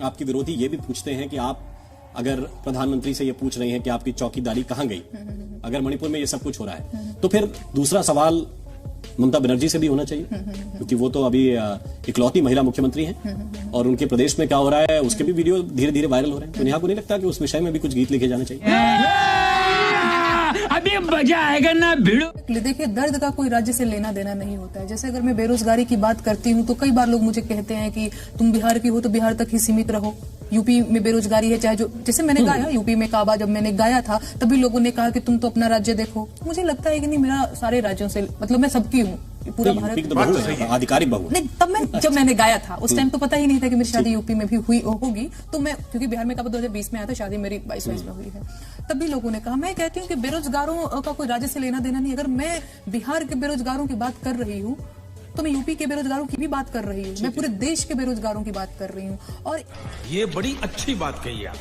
आपके विरोधी ये भी पूछते हैं कि आप अगर प्रधानमंत्री से ये पूछ रहे हैं कि आपकी चौकीदारी कहां गई, अगर मणिपुर में ये सब कुछ हो रहा है, तो फिर दूसरा सवाल ममता बनर्जी से भी होना चाहिए, क्योंकि वो तो अभी इकलौती महिला मुख्यमंत्री हैं और उनके प्रदेश में क्या हो रहा है उसके भी वीडियो धीरे धीरे वायरल हो रहे हैं। तो नेहा को नहीं लगता कि उस विषय में भी कुछ गीत लिखे जाने चाहिए? अभी मजा आएगा ना भिड़ो। देखिए, दर्द का कोई राज्य से लेना देना नहीं होता है। जैसे अगर मैं बेरोजगारी की बात करती हूँ तो कई बार लोग मुझे कहते हैं कि तुम बिहार की हो तो बिहार तक ही सीमित रहो, यूपी में बेरोजगारी है, चाहे जो जैसे मैंने गाया यूपी में काबा जब मैंने गाया था तभी लोगों ने कहा कि तुम तो अपना राज्य देखो। मुझे लगता है कि नहीं, मेरा सारे राज्यों से मतलब मैं सबकी हूँ, पूरा भारत आधिकारिक बहु नहीं। तब मैं जब मैंने गाया था उस टाइम तो पता ही नहीं था कि मेरी शादी यूपी में भी हुई होगी, तो मैं क्योंकि बिहार में कब 2020 में आया था, शादी मेरी 22 में हुई है, तभी लोगों ने कहा। मैं कहती हूँ कि बेरोजगारों का कोई राज्य से लेना देना नहीं। अगर मैं बिहार के बेरोजगारों की बात कर रही हूँ तो मैं यूपी के बेरोजगारों की भी बात कर रही हूँ, मैं पूरे देश के बेरोजगारों की बात कर रही हूँ। और ये बड़ी अच्छी बात कही आप।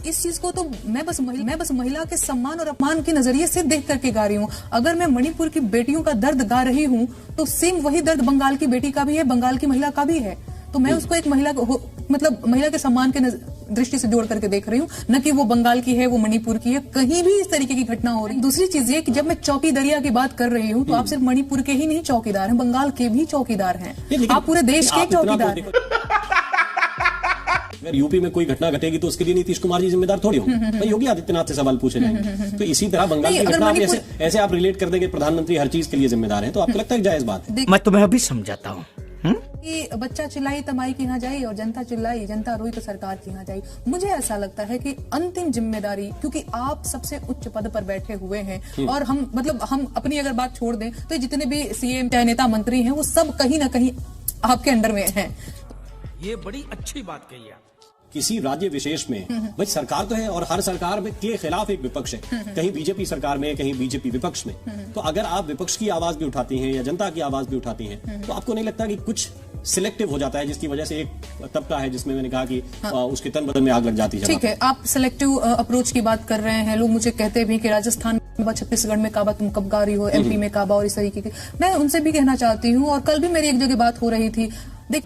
इस चीज को तो मैं बस महिला के सम्मान और अपमान के नजरिए से देख करके गा रही हूँ। अगर मैं मणिपुर की बेटियों का दर्द गा रही हूँ तो सेम वही दर्द बंगाल की बेटी का भी है, बंगाल की महिला का भी है। तो मैं उसको एक महिला मतलब महिला के सम्मान के दृष्टि से जोड़ करके देख रही हूँ, न कि वो बंगाल की है, वो मणिपुर की है। कहीं भी इस तरीके की घटना हो रही है। दूसरी चीज ये कि जब मैं चौकीदारिया की बात कर रही हूँ तो आप सिर्फ मणिपुर के ही नहीं चौकीदार हैं, बंगाल के भी चौकीदार हैं, आप पूरे देश के चौकीदार हैं। अगर यूपी में कोई घटना घटेगी तो उसके लिए नीतीश कुमार जी जिम्मेदार थोड़ी होंगे, भाई योगी आदित्यनाथ से सवाल पूछे जाएंगे। तो इसी तरह बंगाल की घटना ऐसे आप रिलेट कर देंगे, प्रधानमंत्री हर चीज के लिए जिम्मेदार हैं, तो आपको लगता है जायज बात है? मैं तुम्हें अभी समझाता हूँ कि बच्चा चिल्लाई तो माई के यहाँ जाई और जनता चिल्लाई, जनता रोई तो सरकार के यहाँ जाई। मुझे ऐसा लगता है कि अंतिम जिम्मेदारी, क्योंकि आप सबसे उच्च पद पर बैठे हुए हैं और हम अपनी अगर बात छोड़ दें तो जितने भी सीएम चाहे नेता मंत्री हैं वो सब कहीं ना कहीं आपके अंडर में हैं। ये बड़ी अच्छी बात कही आप। किसी राज्य विशेष में भाई सरकार तो है और हर सरकार में के खिलाफ एक विपक्ष है, कहीं बीजेपी सरकार में, कहीं बीजेपी विपक्ष में। तो अगर आप विपक्ष की आवाज भी उठाती हैं या जनता की आवाज भी उठाती हैं तो आपको नहीं लगता कि कुछ सिलेक्टिव हो जाता है, जिसकी वजह से एक तबका है जिसमें मैंने कहा कि उसके तन बदन में आग लग जाती है? ठीक है, आप सिलेक्टिव अप्रोच की बात कर रहे हैं। लोग मुझे कहते भी कि राजस्थान में, छत्तीसगढ़ में काबा तुम कब गा रही हो, एमपी में काबा, और इस तरीके की मैं उनसे भी कहना चाहती हूँ। और कल भी मेरी एक जगह बात हो रही थी, देख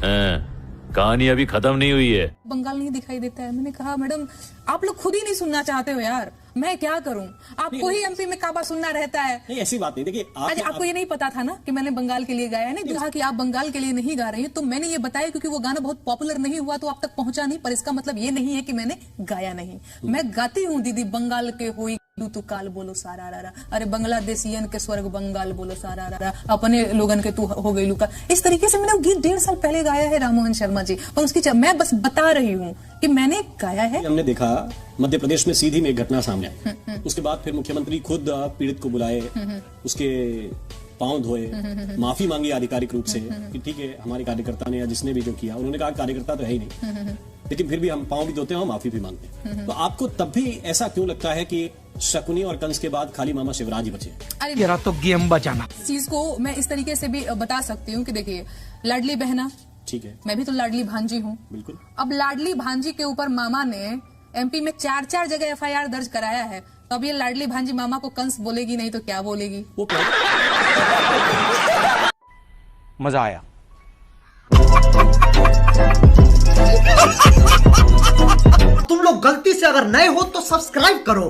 कहानी अभी खत्म नहीं हुई है, बंगाल नहीं दिखाई देता है। मैंने कहा मैडम आप लोग खुद ही नहीं सुनना चाहते हो यार, मैं क्या करूं, आपको ही एमपी में काबा सुनना रहता है। नहीं ऐसी बात नहीं, देखिए आपको ये नहीं पता था ना कि मैंने बंगाल के लिए गाया है। नहीं कहा कि आप बंगाल के लिए नहीं गा रही हैं, तो मैंने ये बताया क्योंकि वो गाना बहुत पॉपुलर नहीं हुआ तो आप तक पहुंचा नहीं, पर इसका मतलब ये नहीं है कि मैंने गाया नहीं। मैं गाती हूँ दीदी, बंगाल के हुई तू काल बोलो सारा रा, अरे बांग्लादेशियन के स्वर्ग बंगाल बोलो सारा रा, अपने लोगन के तू हो गई लुका। इस तरीके से मैंने वो गीत 1.5 साल पहले गाया है राममोहन शर्मा जी, और उसकी मैं बस बता रही हूँ कि मैंने गाया है। हमने देखा मध्य प्रदेश में सीधी में एक घटना सामने आई, उसके बाद फिर मुख्यमंत्री खुद पीड़ित को बुलाए, उसके पांव धोए, माफी मांगी आधिकारिक रूप से कि ठीक है हमारे कार्यकर्ता ने या जिसने भी जो किया, उन्होंने कहा कार्यकर्ता तो है ही नहीं, लेकिन फिर भी हम पांव भी धोते हैं और माफी भी मांगते हैं। तो आपको तब भी ऐसा क्यों लगता है कि शकुनी और कंस के बाद खाली मामा शिवराज ही बचे? अरे तेरा तो गेम बचाना। इस चीज को मैं इस तरीके से भी बता सकती हूँ कि देखिए, लाडली बहना, ठीक है, मैं भी तो लाडली भांजी हूँ, बिल्कुल। अब लाडली भांजी के ऊपर मामा ने एमपी में 4 जगह FIR दर्ज कराया है, तो अब ये लाडली भांजी मामा को कंस बोलेगी नहीं तो क्या बोलेगी? वो मजा आया। तुम लोग गलती से अगर नए हो तो सब्सक्राइब करो